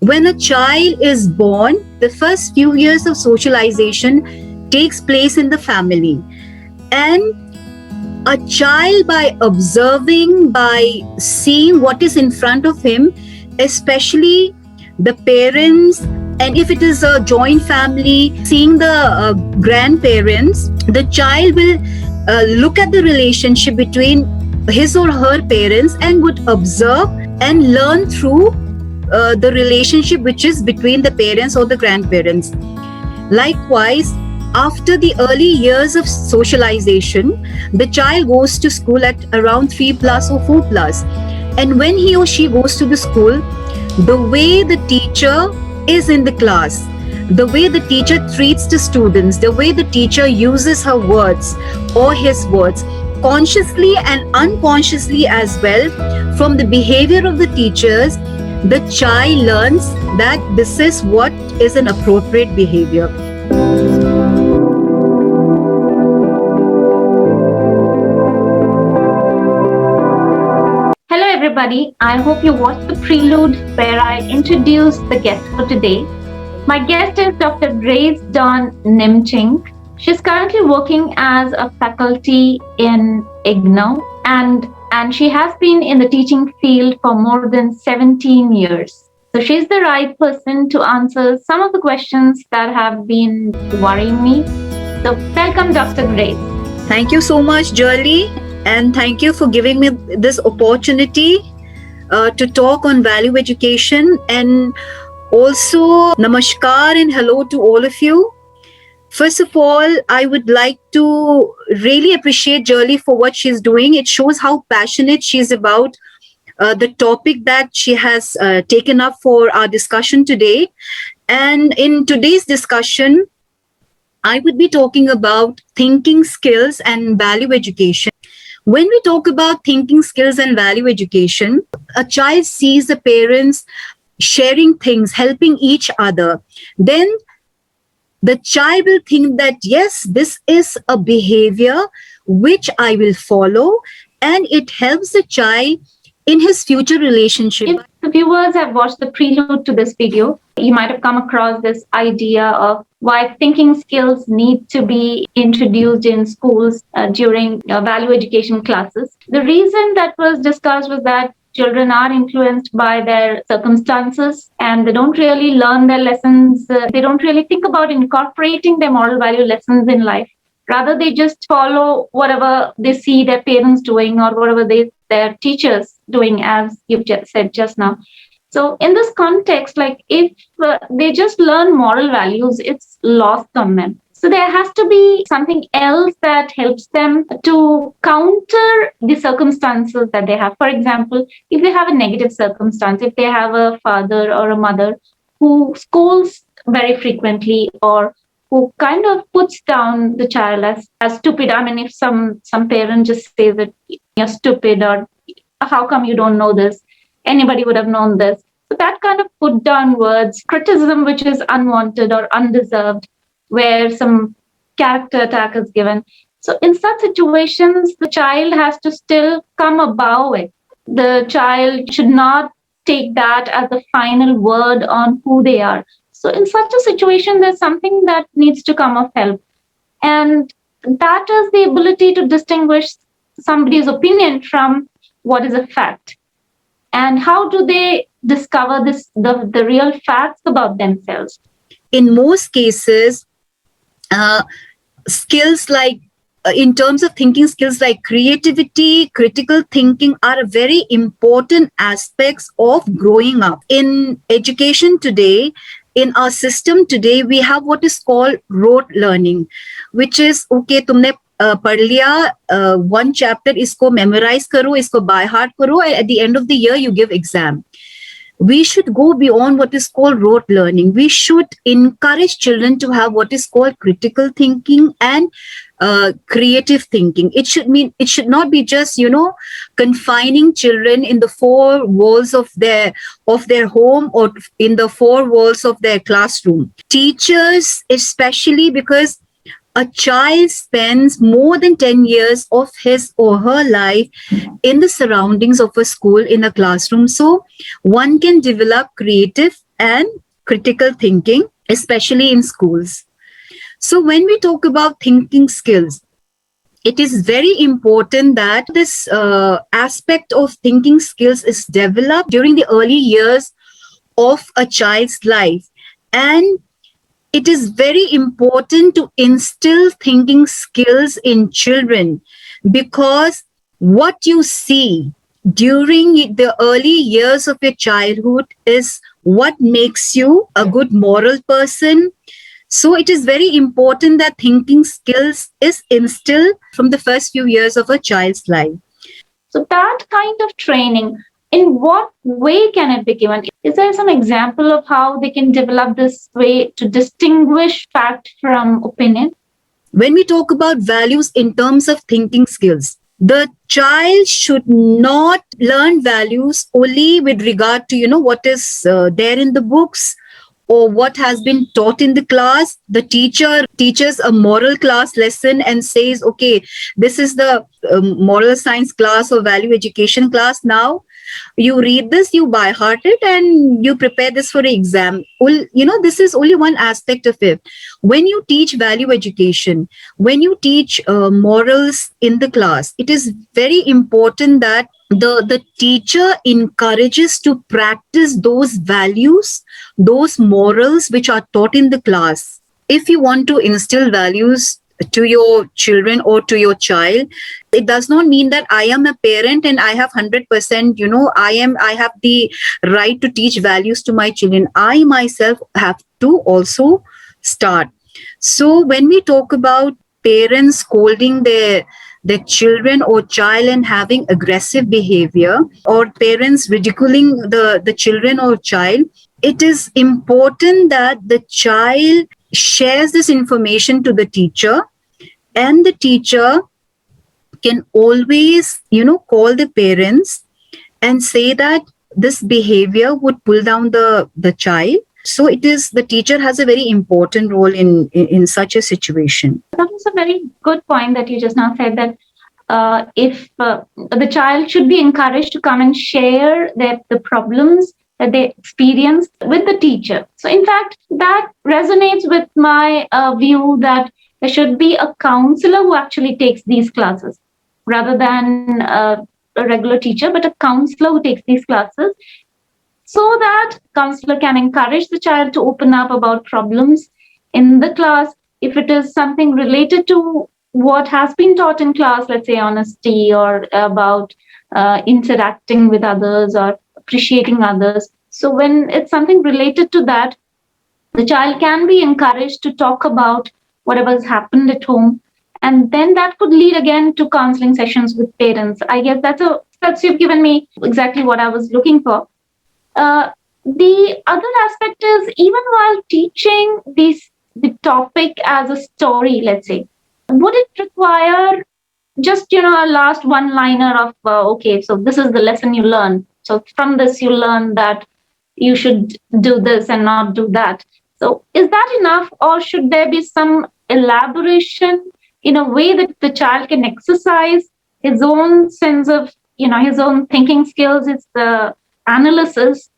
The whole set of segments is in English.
When a child is born, the first few years of socialization takes place in the family. And a child, by observing, by seeing what is in front of him, especially the parents, and if it is a joint family, seeing the grandparents, the child will look at the relationship between his or her parents and would observe and learn through the relationship which is between the parents or the grandparents. Likewise, after the early years of socialization, the child goes to school at around 3 plus or 4 plus. And when he or she goes to the school, the way the teacher is in the class, the way the teacher treats the students, the way the teacher uses her words or his words, consciously and unconsciously as well, from the behavior of the teachers, the child learns that this is what is an appropriate behavior. Hello everybody, I hope you watched the prelude where I introduced the guest for today. My guest is Dr. Grace Don Nemching. She's currently working as a faculty in Ogino and she has been in the teaching field for more than 17 years. So she's the right person to answer some of the questions that have been worrying me. So welcome, Dr. Grace. Thank you so much, Jolly, and thank you for giving me this opportunity to talk on value education. And also, namaskar and hello to all of you. First of all, I would like to really appreciate Jolly for what she's doing. It shows how passionate she is about the topic that she has taken up for our discussion today. And in today's discussion, I would be talking about thinking skills and value education. When we talk about thinking skills and value education, a child sees the parents sharing things, helping each other. Then the child will think that, yes, this is a behavior which I will follow, and it helps the child in his future relationship. If the viewers have watched the prelude to this video, you might have come across this idea of why thinking skills need to be introduced in schools during value education classes. The reason that was discussed was that children are influenced by their circumstances and they don't really learn their lessons. They don't really think about incorporating their moral value lessons in life. Rather, they just follow whatever they see their parents doing or whatever their teachers doing, as you've just said just now. So in this context, like if they just learn moral values, it's lost on them. So there has to be something else that helps them to counter the circumstances that they have. For example, if they have a negative circumstance, if they have a father or a mother who scolds very frequently or who kind of puts down the child as stupid. I mean, if some parent just says that you're stupid or how come you don't know this? Anybody would have known this. So that kind of put down words, criticism which is unwanted or undeserved, where some character attack is given. So in such situations, the child has to still come above it. The child should not take that as the final word on who they are. So in such a situation, there's something that needs to come of help. And that is the ability to distinguish somebody's opinion from what is a fact. And how do they discover the real facts about themselves? In most cases, skills like, in terms of thinking skills like creativity, critical thinking are very important aspects of growing up. In education today, in our system today, we have what is called rote learning, which is, okay, तुमने पढ़ लिया one chapter, इसको memorize करो, इसको by heart करो, and at the end of the year, you give exam. We should go beyond what is called rote learning. We should encourage children to have what is called critical thinking and creative thinking. It should not be just, confining children in the four walls of their home or in the four walls of their classroom. Teachers, especially, because a child spends more than 10 years of his or her life in the surroundings of a school, in a classroom. So one can develop creative and critical thinking, especially in schools. So when we talk about thinking skills, it is very important that this aspect of thinking skills is developed during the early years of a child's life. And it is very important to instill thinking skills in children, because what you see during the early years of your childhood is what makes you a good moral person. So it is very important that thinking skills is instilled from the first few years of a child's life. So that kind of training, in what way can it be given? Is there some example of how they can develop this way to distinguish fact from opinion? When we talk about values in terms of thinking skills, the child should not learn values only with regard to, what is there in the books or what has been taught in the class. The teacher teaches a moral class lesson and says, okay, this is the moral science class or value education class. Now you read this, you by heart it, and you prepare this for an exam. This is only one aspect of it. When you teach value education, when you teach morals in the class, it is very important that the teacher encourages to practice those values, those morals which are taught in the class. If you want to instill values to your children or to your child, it does not mean that I am a parent and I have 100%, I have the right to teach values to my children. I myself have to also start. So when we talk about parents scolding their children or child and having aggressive behavior, or parents ridiculing the children or child, it is important that the child shares this information to the teacher, and the teacher can always, call the parents and say that this behavior would pull down the child. So it is, the teacher has a very important role in such a situation. That was a very good point that you just now said, that if the child should be encouraged to come and share the problems that they experience with the teacher. So in fact, that resonates with my view that there should be a counselor who actually takes these classes rather than a regular teacher, but a counselor who takes these classes, so that counselor can encourage the child to open up about problems in the class. If it is something related to what has been taught in class, let's say honesty or about interacting with others or appreciating others. So when it's something related to that, the child can be encouraged to talk about whatever has happened at home. And then that could lead again to counseling sessions with parents. I guess that's you've given me exactly what I was looking for. The other aspect is, even while teaching the topic as a story, let's say, would it require just, a last one-liner of, okay, so this is the lesson you learn. So from this, you learn that you should do this and not do that. So is that enough, or should there be some elaboration in a way that the child can exercise his own sense of, his own thinking skills, it's the analysis,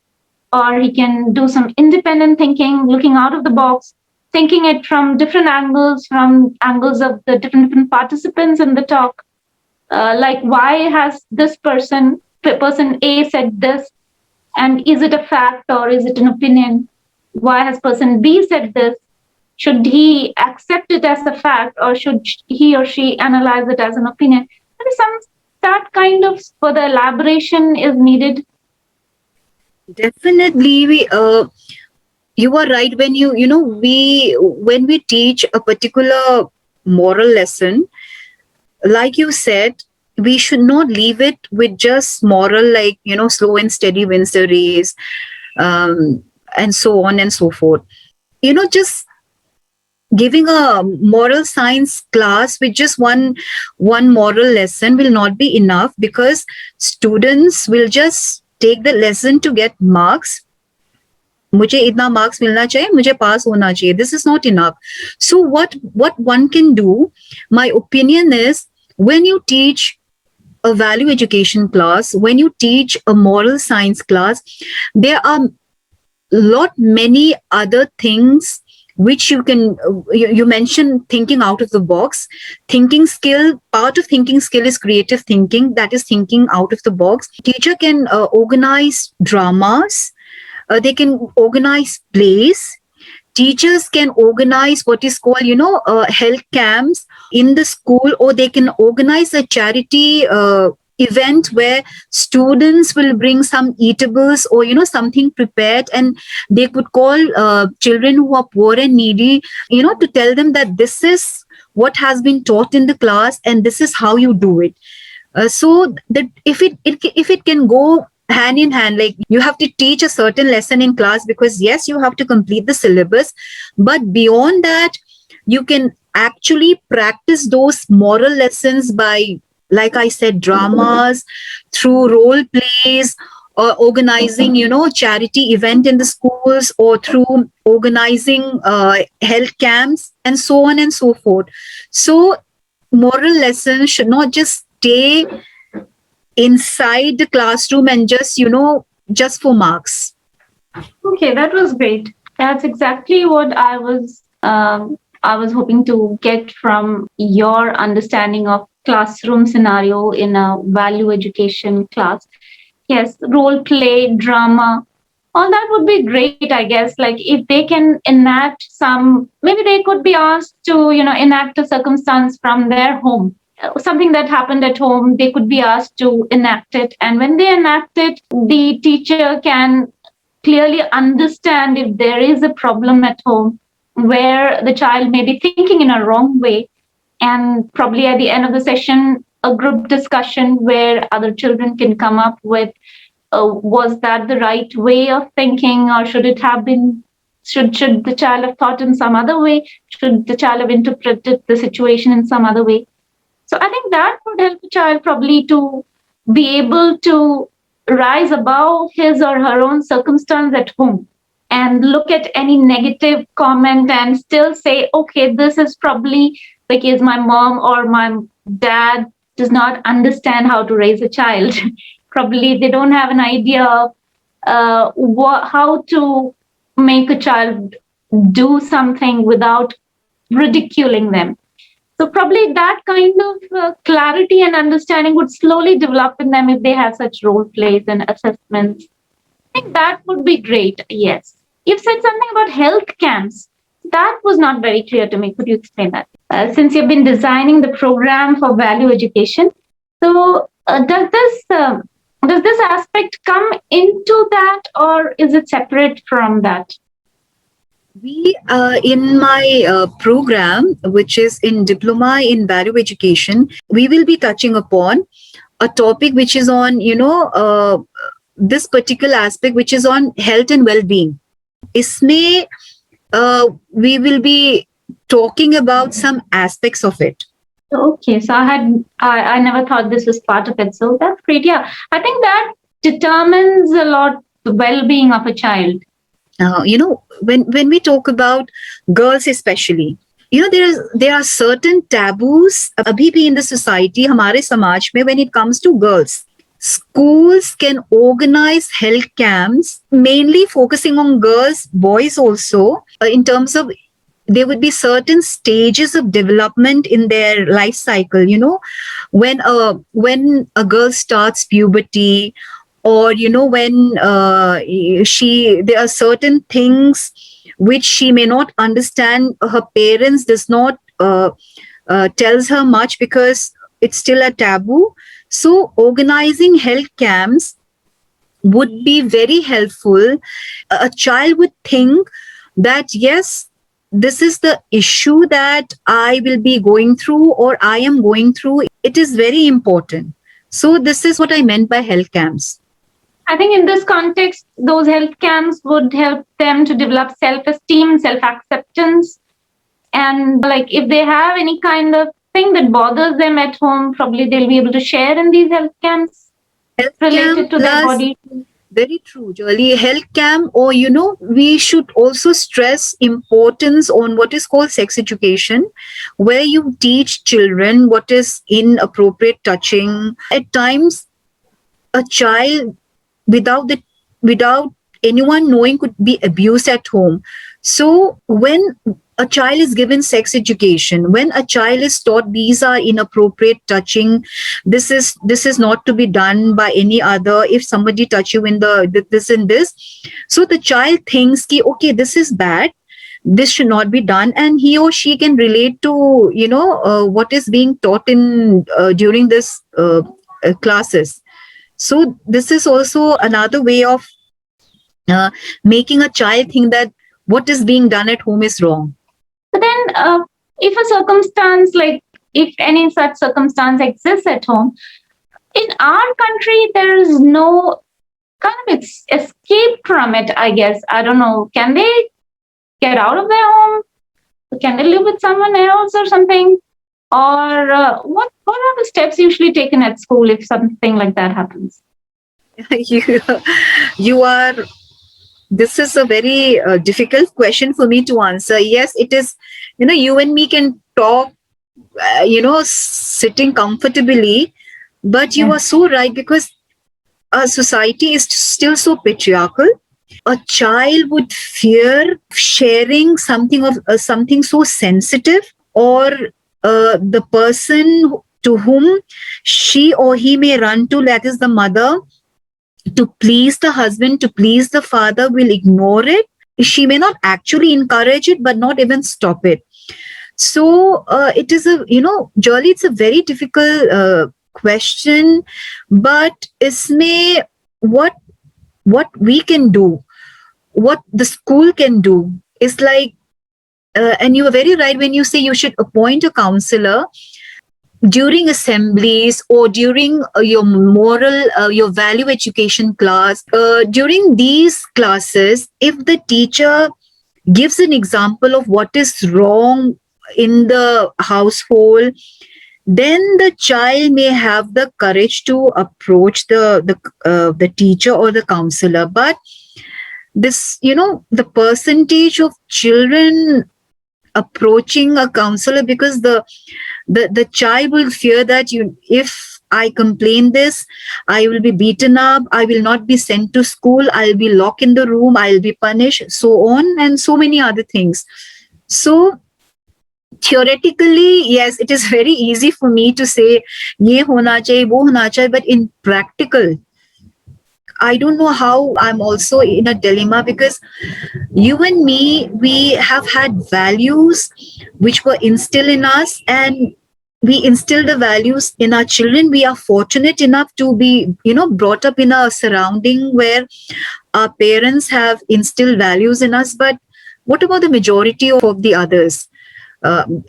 or he can do some independent thinking, looking out of the box, thinking it from different angles, from angles of the different participants in the talk. Like, why has this person A said this, and is it a fact or is it an opinion? Why has person B said this? Should he accept it as a fact, or should he or she analyze it as an opinion? That kind of further elaboration is needed. Definitely, you are right when when we teach a particular moral lesson, like you said, we should not leave it with just moral, like, slow and steady wins the race, and so on and so forth. Just giving a moral science class with just one moral lesson will not be enough, because students will just take the lesson to get marks. मुझे इतना marks मिलना चाहिए, मुझे pass होना चाहिए. This is not enough. So what one can do, my opinion is, when you teach a value education class, when you teach a moral science class, there are lot many other things which you can, you mentioned thinking out of the box. Thinking skill, part of thinking skill is creative thinking, that is thinking out of the box. Teacher can organize dramas, they can organize plays. Teachers can organize what is called, health camps in the school, or they can organize a charity event where students will bring some eatables or something prepared, and they could call children who are poor and needy, to tell them that this is what has been taught in the class and this is how you do it. So that if it can go hand in hand, like you have to teach a certain lesson in class because yes, you have to complete the syllabus, but beyond that you can actually practice those moral lessons by, like I said, dramas, through role plays, or organizing charity event in the schools, or through organizing health camps, and so on and so forth. So moral lessons should not just stay inside the classroom and just for marks. Okay, that was great. That's exactly what I was hoping to get from your understanding of classroom scenario in a value education class. Yes, role play, drama, all that would be great, I guess. Like if they can enact some, maybe they could be asked to, enact a circumstance from their home. Something that happened at home, they could be asked to enact it. And when they enact it, the teacher can clearly understand if there is a problem at home where the child may be thinking in a wrong way. And probably at the end of the session, a group discussion where other children can come up with, was that the right way of thinking, or should it have been, should the child have thought in some other way? Should the child have interpreted the situation in some other way? So I think that would help the child probably to be able to rise above his or her own circumstance at home and look at any negative comment and still say, okay, this is probably because my mom or my dad does not understand how to raise a child. Probably they don't have an idea of how to make a child do something without ridiculing them. So probably that kind of clarity and understanding would slowly develop in them if they have such role plays and assessments. I think that would be great. Yes. You've said something about health camps. That was not very clear to me. Could you explain that? Since you've been designing the program for value education, so does this aspect come into that, or is it separate from that? We, in my program, which is in Diploma in Value Education, we will be touching upon a topic which is on, this particular aspect, which is on health and well-being. Isme, we will be talking about some aspects of it. Okay, so I never thought this was part of it. So that's great. Yeah, I think that determines a lot the well-being of a child. When we talk about girls especially, there are certain taboos abhi bhi in the society, hamare samaj mein, when it comes to girls. Schools can organize health camps, mainly focusing on girls, boys also, in terms of there would be certain stages of development in their life cycle. When a girl starts puberty, or when there are certain things which she may not understand, her parents does not tells her much because it's still a taboo. So organizing health camps would be very helpful. A child would think that yes, this is the issue that I will be going through or I am going through. It is very important. So this is what I meant by health camps. I think in this context, those health camps would help them to develop self-esteem, self-acceptance. And like if they have any kind of thing that bothers them at home, probably they'll be able to share in these health camps related to their body. Very true, Jolly. Health camp, or we should also stress importance on what is called sex education, where you teach children what is inappropriate touching. At times, a child without anyone knowing could be abused at home. So when a child is given sex education, when a child is taught these are inappropriate touching, this is not to be done by any other. If somebody touch you in the this and this, so the child thinks ki, okay, this is bad, this should not be done, and he or she can relate to what is being taught in during this classes. So this is also another way of making a child think that what is being done at home is wrong. But then, if a circumstance, like if any such circumstance exists at home, in our country, there is no kind of escape from it, I guess. I don't know. Can they get out of their home? Can they live with someone else or something? Or what are the steps usually taken at school if something like that happens? You are. This is a very difficult question for me to answer. Yes, it is. You and me can talk, sitting comfortably, but you are so right, because our society is still so patriarchal. A child would fear sharing something of something so sensitive, or the person to whom she or he may run to, that is the mother, to please the husband, to please the father, will ignore it. She may not actually encourage it, but not even stop it. So it is Jolly, it's a very difficult question, but isme what we can do, what the school can do is like, and you are very right when you say you should appoint a counselor during assemblies, or during your moral, your value education class. During these classes, if the teacher gives an example of what is wrong in the household, then the child may have the courage to approach the teacher or the counselor. But this, the percentage of children approaching a counselor, because the child will fear that if I complain this, I will be beaten up, I will not be sent to school, I'll be locked in the room, I'll be punished, so on and so many other things. So theoretically, yes, it is very easy for me to say ye hona chahiye, wo hona chahiye, but in practical, I don't know how. I'm also in a dilemma, because you and me, we have had values which were instilled in us, and we instill the values in our children. We are fortunate enough to be, brought up in a surrounding where our parents have instilled values in us. But what about the majority of the others,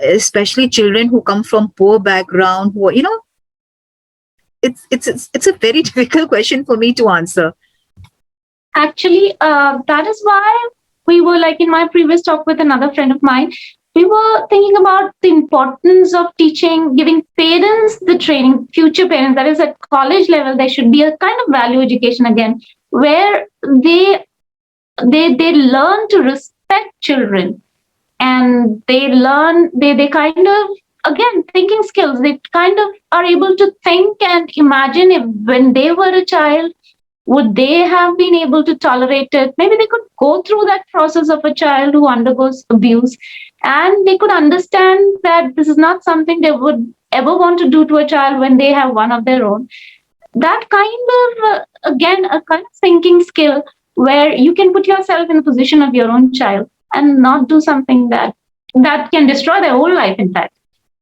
especially children who come from poor background, who are, it's a very difficult question for me to answer. Actually, that is why we were, like in my previous talk with another friend of mine, we were thinking about the importance of teaching, giving parents the training, future parents, that is at college level, there should be a kind of value education again, where they learn to respect children, and they learn, they kind of, again, thinking skills, they kind of are able to think and imagine if when they were a child, would they have been able to tolerate it? Maybe they could go through that process of a child who undergoes abuse, and they could understand that this is not something they would ever want to do to a child when they have one of their own. That kind of, again, a kind of thinking skill where you can put yourself in the position of your own child and not do something that can destroy their whole life, in fact.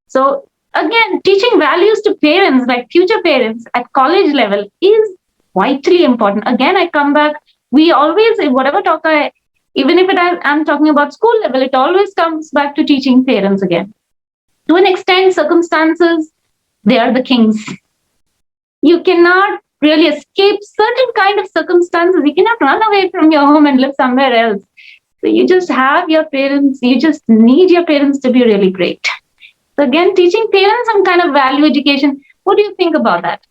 So again, teaching values to parents, like future parents at college level, is vitally important. Again, I come back, we always, whatever talk even if I'm talking about school level, it always comes back to teaching parents again. To an extent, circumstances, they are the kings. You cannot really escape certain kind of circumstances. You cannot run away from your home and live somewhere else. So you just have your parents, you just need your parents to be really great. So again, teaching parents some kind of value education. What do you think about that?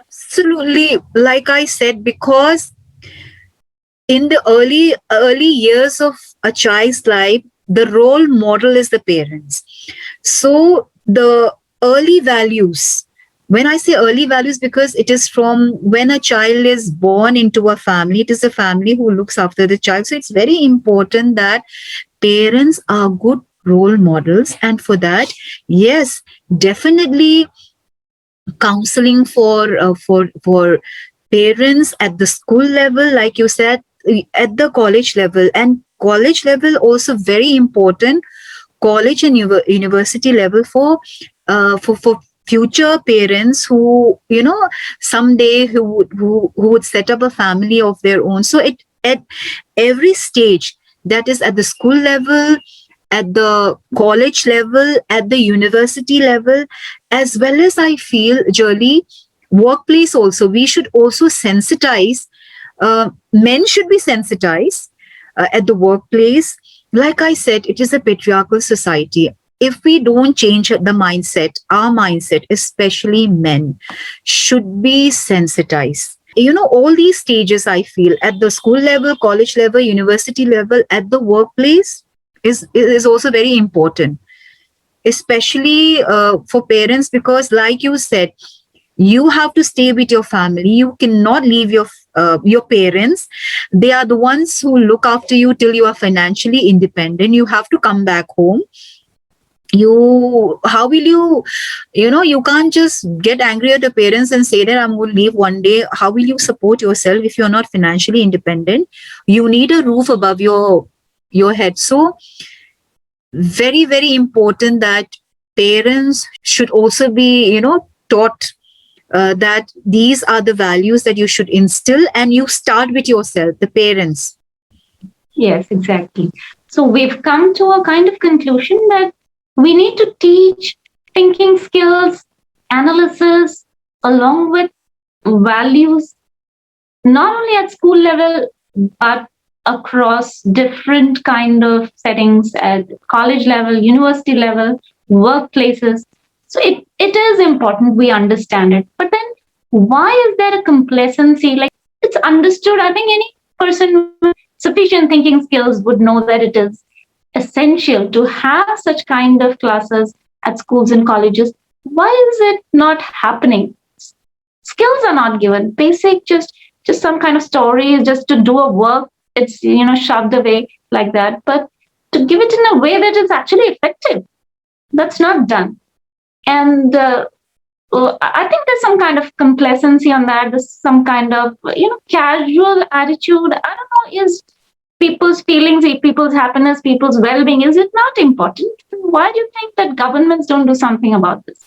Absolutely. Like I said, because in the early years of a child's life, the role model is the parents. So the early values, When I say early values, because it is from when a child is born into a family, it is a family who looks after the child. So it's very important that parents are good role models. And for that, yes, definitely counseling for parents at the school level, like you said, at the college level, and college level also very important, college and university level for future parents who, someday who would set up a family of their own. So it at every stage, that is at the school level, at the college level, at the university level, as well as I feel, Jolly, workplace also, we should also sensitize. Men should be sensitized at the workplace. Like I said, it is a patriarchal society. If we don't change the mindset, our mindset, especially men, should be sensitized. All these stages, I feel, at the school level, college level, university level, at the workplace, is also very important, especially for parents, because like you said, you have to stay with your family. You cannot leave your parents. They are the ones who look after you till you are financially independent. You have to come back home. How will you can't just get angry at the parents and say that I'm going to leave one day. How will you support yourself if you're not financially independent? You need a roof above your head. So very, very important that parents should also be, taught that these are the values that you should instill, and you start with yourself, the parents. Yes, exactly. So we've come to a kind of conclusion that we need to teach thinking skills, analysis, along with values, not only at school level, but across different kind of settings at college level, university level, workplaces. So it is important we understand it. But then why is there a complacency? Like, it's understood. I think any person with sufficient thinking skills would know that it is essential to have such kind of classes at schools and colleges. Why is it not happening? Skills are not given. Basic, just some kind of story, just to do a work. It's shoved away like that. But to give it in a way that is actually effective, that's not done. And I think there's some kind of complacency on that. There's some kind of casual attitude. I don't know. Is people's feelings, people's happiness, people's well-being, is it not important? Why do you think that governments don't do something about this?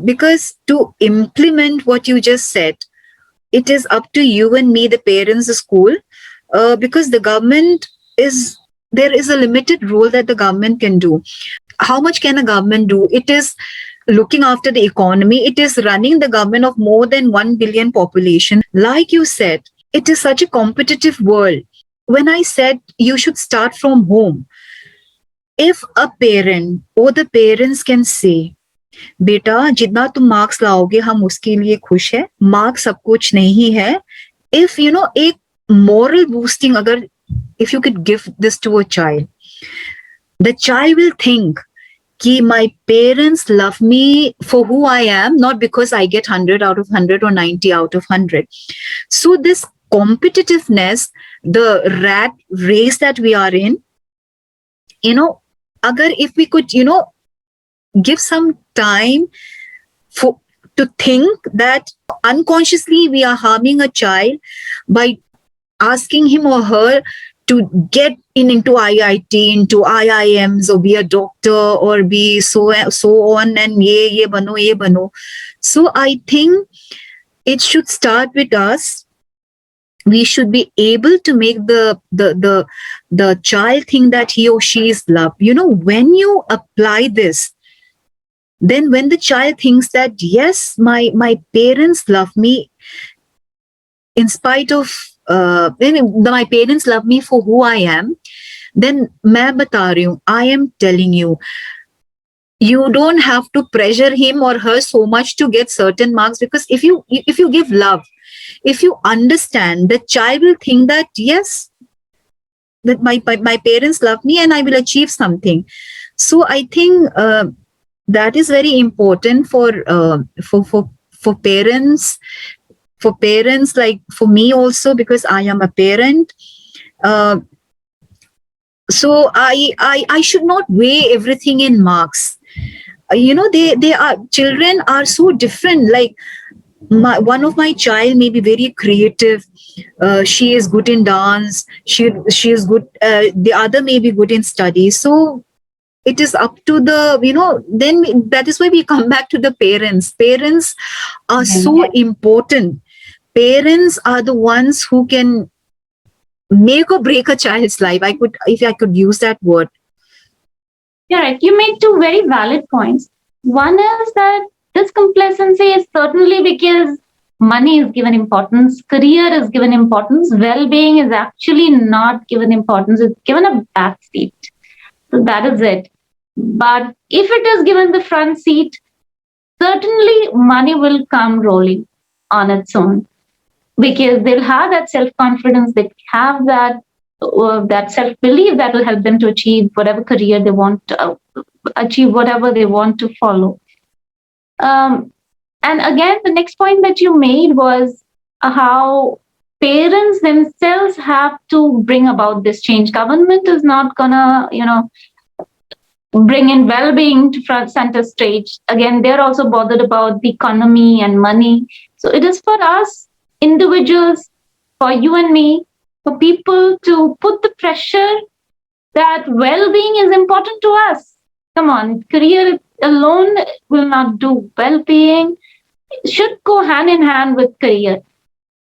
Because to implement what you just said, it is up to you and me, the parents, the school, because the government there is a limited role that the government can do. How much can a government do? It is looking after the economy. It is running the government of more than 1 billion population. Like you said, it is such a competitive world. When I said you should start from home, if a parent or the parents can say, बेटा जितना तुम marks लाओगे हम उसके लिए खुश है, marks सब कुछ नहीं है. If एक moral boosting, agar if you could give this to a child, the child will think कि my parents love me for who I am, not because I get 100 out of 100 or 90 out of 100. So this competitiveness, the rat race that we are in, agar if we could, give some time to think that unconsciously we are harming a child by asking him or her to get into IIT, into IIMs, or be a doctor, or be so on, and ye bano. So I think it should start with us. We should be able to make the child think that he or she is loved. When you apply this, then when the child thinks that, yes, my parents love me in spite of, my parents love me for who I am, then main bata rahi hu, I am telling you, you don't have to pressure him or her so much to get certain marks, because if you give love, if you understand, the child will think that, yes, that my parents love me and I will achieve something. So I think that is very important for parents. For parents, like for me also, because I am a parent. So I should not weigh everything in marks. They are, children are so different. Like one of my child may be very creative. She is good in dance. She is good. The other may be good in studies. So it is up to the, that is why we come back to the parents. Parents are so important. Parents are the ones who can make or break a child's life. If I could use that word. Yeah, right. You made two very valid points. One is that this complacency is certainly because money is given importance, career is given importance, well-being is actually not given importance. It's given a back seat. So that is it. But if it is given the front seat, certainly money will come rolling on its own, because they'll have that self-confidence, they have that self-belief that will help them to achieve whatever career they want to achieve, whatever they want to follow. And again, the next point that you made was how parents themselves have to bring about this change. Government is not gonna, bring in well-being to front center stage. Again, they're also bothered about the economy and money. So it is for us individuals, for you and me, for people to put the pressure that well-being is important to us. Come on, career alone will not do. Well-being should go hand in hand with career.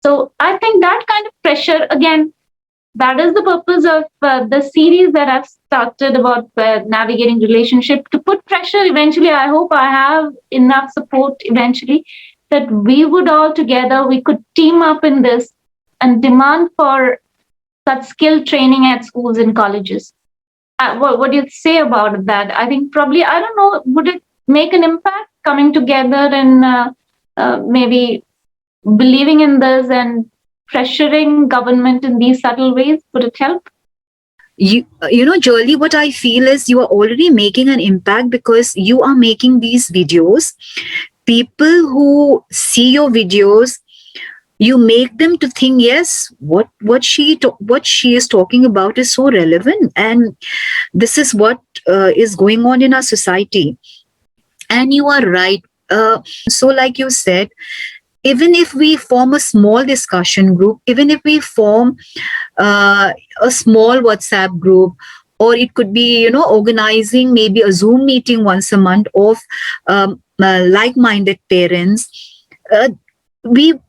So I think that kind of pressure, again, that is the purpose of the series that I've started about navigating relationship, to put pressure. Eventually, I hope I have enough support eventually that we would all together, we could team up in this and demand for such skill training at schools and colleges. What do you say about that? I think probably, I don't know, would it make an impact coming together and maybe believing in this and pressuring government in these subtle ways? Would it help? Jolie, what I feel is you are already making an impact because you are making these videos. People who see your videos, you make them to think, yes, what she is talking about is so relevant, and this is what is going on in our society. And you are right. So like you said, even if we form a small discussion group, even if we form a small WhatsApp group, or it could be, organizing maybe a Zoom meeting once a month of like-minded parents, we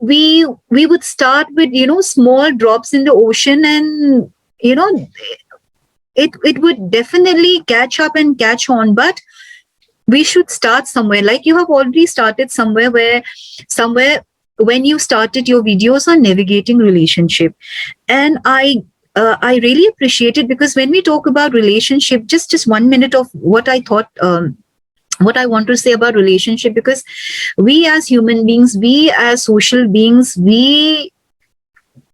would start with, small drops in the ocean, and, it would definitely catch up and catch on. But we should start somewhere. Like you have already started somewhere when you started your videos on navigating relationship. And I really appreciate it, because when we talk about relationship, just 1 minute of what I thought, what I want to say about relationship, because we as human beings, we as social beings, we,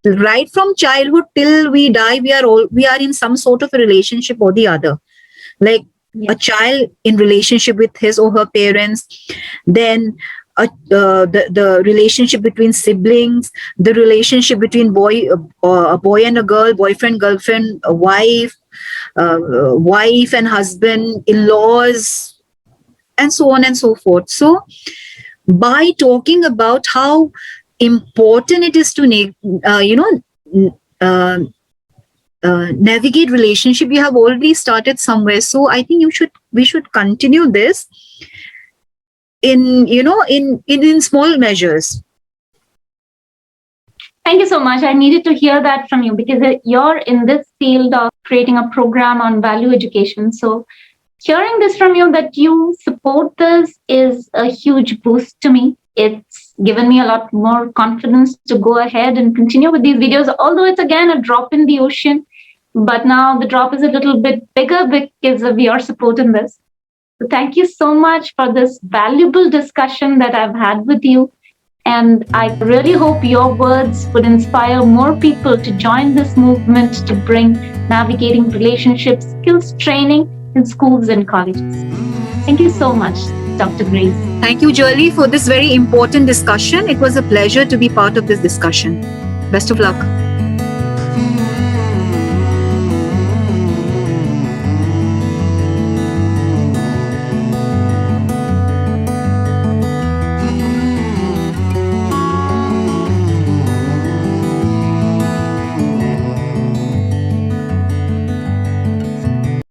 right from childhood till we die, we are in some sort of a relationship or the other. Like a child in relationship with his or her parents, then the relationship between siblings, the relationship between a boy and a girl, boyfriend, girlfriend, a wife and husband, in-laws, and so on and so forth. So by talking about how important it is to navigate relationship, you have already started somewhere. So I think we should continue this in small measures. Thank you so much. I needed to hear that from you, because you're in this field of creating a program on value education. So hearing this from you, that you support this, is a huge boost to me. It's given me a lot more confidence to go ahead and continue with these videos, although it's again a drop in the ocean. But now the drop is a little bit bigger because of your support in this. So thank you so much for this valuable discussion that I've had with you. And I really hope your words would inspire more people to join this movement to bring navigating relationship skills training in schools and colleges. Thank you so much, Dr. Grace. Thank you, Jolly, for this very important discussion. It was a pleasure to be part of this discussion. Best of luck.